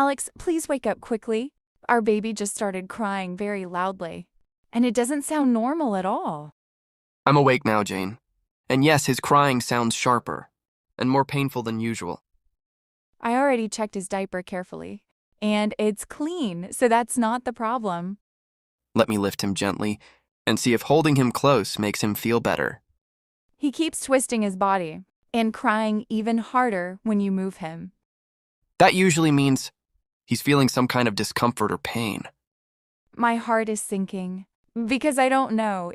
Alex, please wake up quickly. Our baby just started crying very loudly, and it doesn't sound normal at all. I'm awake now, Jane. And yes, his crying sounds sharper and more painful than usual. I already checked his diaper carefully, and it's clean, so that's not the problem. Let me lift him gently and see if holding him close makes him feel better. He keeps twisting his body and crying even harder when you move him. That usually means he's feeling some kind of discomfort or pain. My heart is sinking because I don't know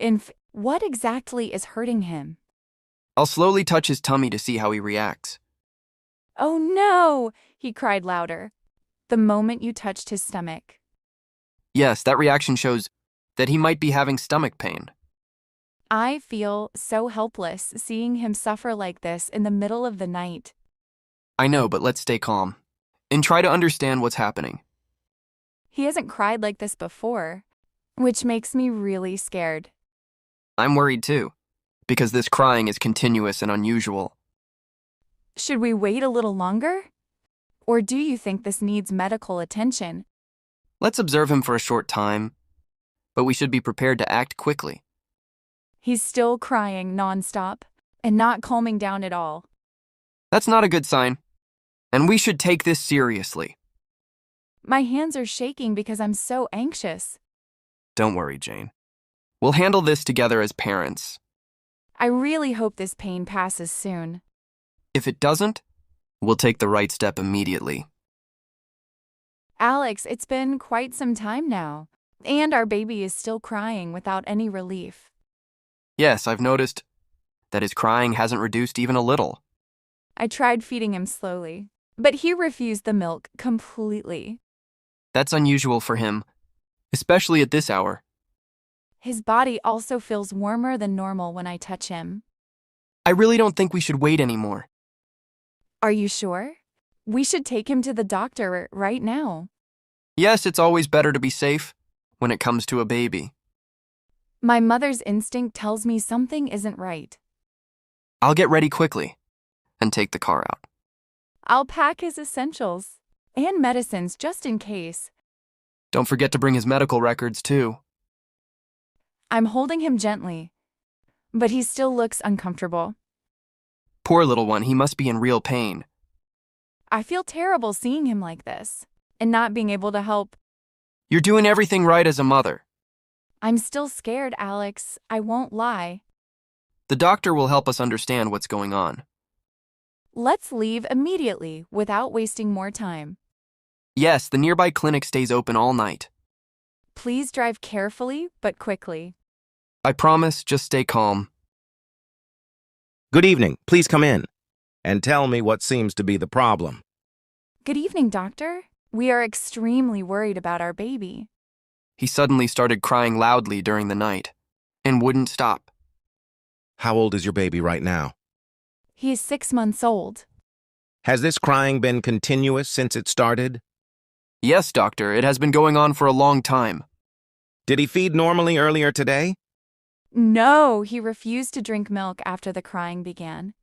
what exactly is hurting him. I'll slowly touch his tummy to see how he reacts. Oh no, he cried louder the moment you touched his stomach. Yes, that reaction shows that he might be having stomach pain. I feel so helpless seeing him suffer like this in the middle of the night. I know, but let's stay calm and try to understand what's happening. He hasn't cried like this before, which makes me really scared. I'm worried too, because this crying is continuous and unusual. Should we wait a little longer? Or do you think this needs medical attention? Let's observe him for a short time, but we should be prepared to act quickly. He's still crying nonstop and not calming down at all. That's not a good sign, and we should take this seriously. My hands are shaking because I'm so anxious. Don't worry, Jane. We'll handle this together as parents. I really hope this pain passes soon. If it doesn't, we'll take the right step immediately. Alex, it's been quite some time now, and our baby is still crying without any relief. Yes, I've noticed that his crying hasn't reduced even a little. I tried feeding him slowly, but he refused the milk completely. That's unusual for him, especially at this hour. His body also feels warmer than normal when I touch him. I really don't think we should wait anymore. Are you sure? We should take him to the doctor right now. Yes, it's always better to be safe when it comes to a baby. My mother's instinct tells me something isn't right. I'll get ready quickly and take the car out. I'll pack his essentials and medicines just in case. Don't forget to bring his medical records, too. I'm holding him gently, but he still looks uncomfortable. Poor little one, he must be in real pain. I feel terrible seeing him like this and not being able to help. You're doing everything right as a mother. I'm still scared, Alex. I won't lie. The doctor will help us understand what's going on. Let's leave immediately without wasting more time. Yes, the nearby clinic stays open all night. Please drive carefully but quickly. I promise, just stay calm. Good evening. Please come in and tell me what seems to be the problem. Good evening, doctor. We are extremely worried about our baby. He suddenly started crying loudly during the night and wouldn't stop. How old is your baby right now? He is 6 months old. Has this crying been continuous since it started? Yes, doctor, it has been going on for a long time. Did he feed normally earlier today? No, he refused to drink milk after the crying began.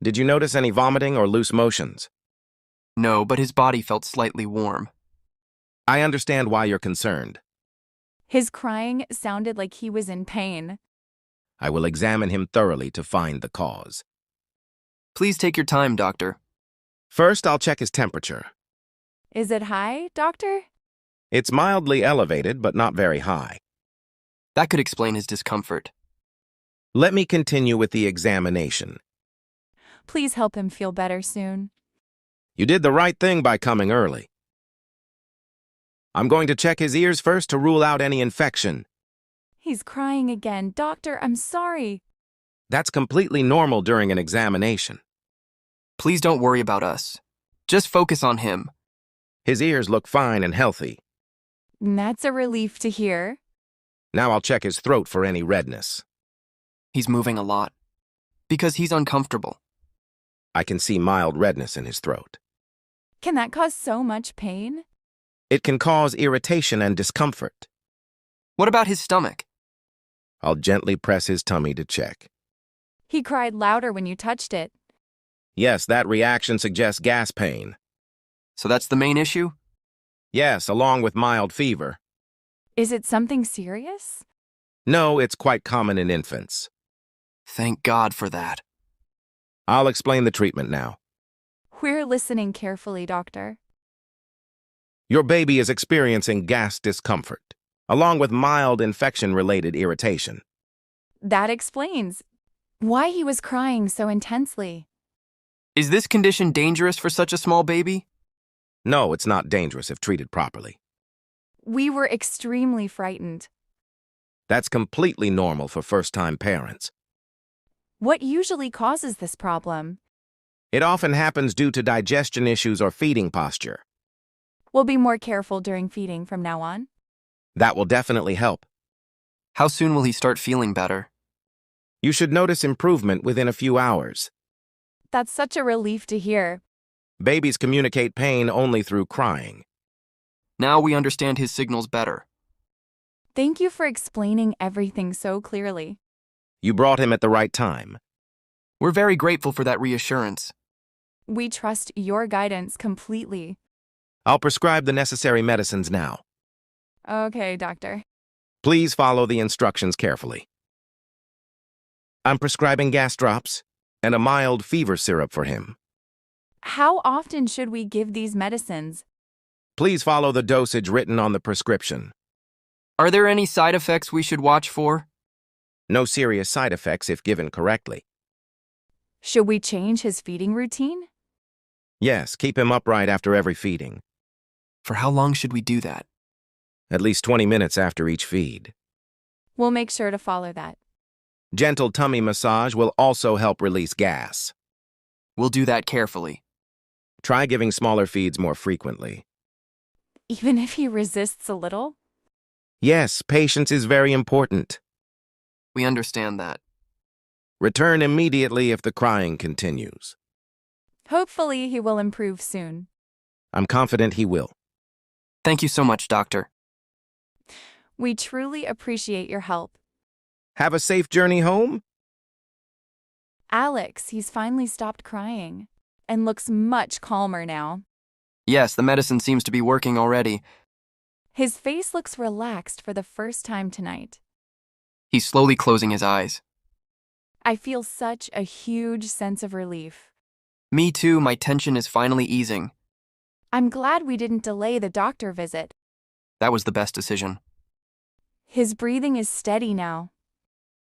Did you notice any vomiting or loose motions? No, but his body felt slightly warm. I understand why you're concerned. His crying sounded like he was in pain. I will examine him thoroughly to find the cause. Please take your time, doctor. First, I'll check his temperature. Is it high, doctor? It's mildly elevated, but not very high. That could explain his discomfort. Let me continue with the examination. Please help him feel better soon. You did the right thing by coming early. I'm going to check his ears first to rule out any infection. He's crying again. Doctor, I'm sorry. That's completely normal during an examination. Please don't worry about us. Just focus on him. His ears look fine and healthy. That's a relief to hear. Now I'll check his throat for any redness. He's moving a lot because he's uncomfortable. I can see mild redness in his throat. Can that cause so much pain? It can cause irritation and discomfort. What about his stomach? I'll gently press his tummy to check. He cried louder when you touched it. Yes, that reaction suggests gas pain. So that's the main issue? Yes, along with mild fever. Is it something serious? No, it's quite common in infants. Thank God for that. I'll explain the treatment now. We're listening carefully, doctor. Your baby is experiencing gas discomfort, along with mild infection-related irritation. That explains why he was crying so intensely. Is this condition dangerous for such a small baby? No, it's not dangerous if treated properly. We were extremely frightened. That's completely normal for first-time parents. What usually causes this problem? It often happens due to digestion issues or feeding posture. We'll be more careful during feeding from now on. That will definitely help. How soon will he start feeling better? You should notice improvement within a few hours. That's such a relief to hear. Babies communicate pain only through crying. Now we understand his signals better. Thank you for explaining everything so clearly. You brought him at the right time. We're very grateful for that reassurance. We trust your guidance completely. I'll prescribe the necessary medicines now. Okay, doctor. Please follow the instructions carefully. I'm prescribing gas drops and a mild fever syrup for him. How often should we give these medicines? Please follow the dosage written on the prescription. Are there any side effects we should watch for? No serious side effects if given correctly. Should we change his feeding routine? Yes, keep him upright after every feeding. For how long should we do that? At least 20 minutes after each feed. We'll make sure to follow that. Gentle tummy massage will also help release gas. We'll do that carefully. Try giving smaller feeds more frequently. Even if he resists a little? Yes, patience is very important. We understand that. Return immediately if the crying continues. Hopefully he will improve soon. I'm confident he will. Thank you so much, doctor. We truly appreciate your help. Have a safe journey home? Alex, he's finally stopped crying and looks much calmer now. Yes, the medicine seems to be working already. His face looks relaxed for the first time tonight. He's slowly closing his eyes. I feel such a huge sense of relief. Me too, my tension is finally easing. I'm glad we didn't delay the doctor visit. That was the best decision. His breathing is steady now.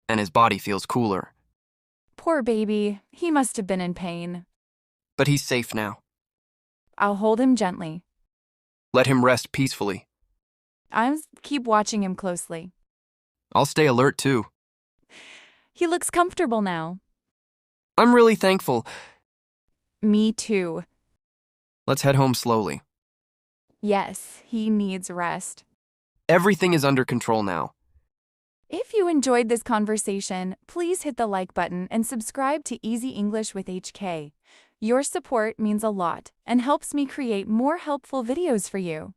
And his body feels cooler. Poor baby, he must have been in pain. But he's safe now. I'll hold him gently. Let him rest peacefully. I'll keep watching him closely. I'll stay alert too. He looks comfortable now. I'm really thankful. Me too. Let's head home slowly. Yes, he needs rest. Everything is under control now. If you enjoyed this conversation, please hit the like button and subscribe to Easy English with HK. Your support means a lot and helps me create more helpful videos for you.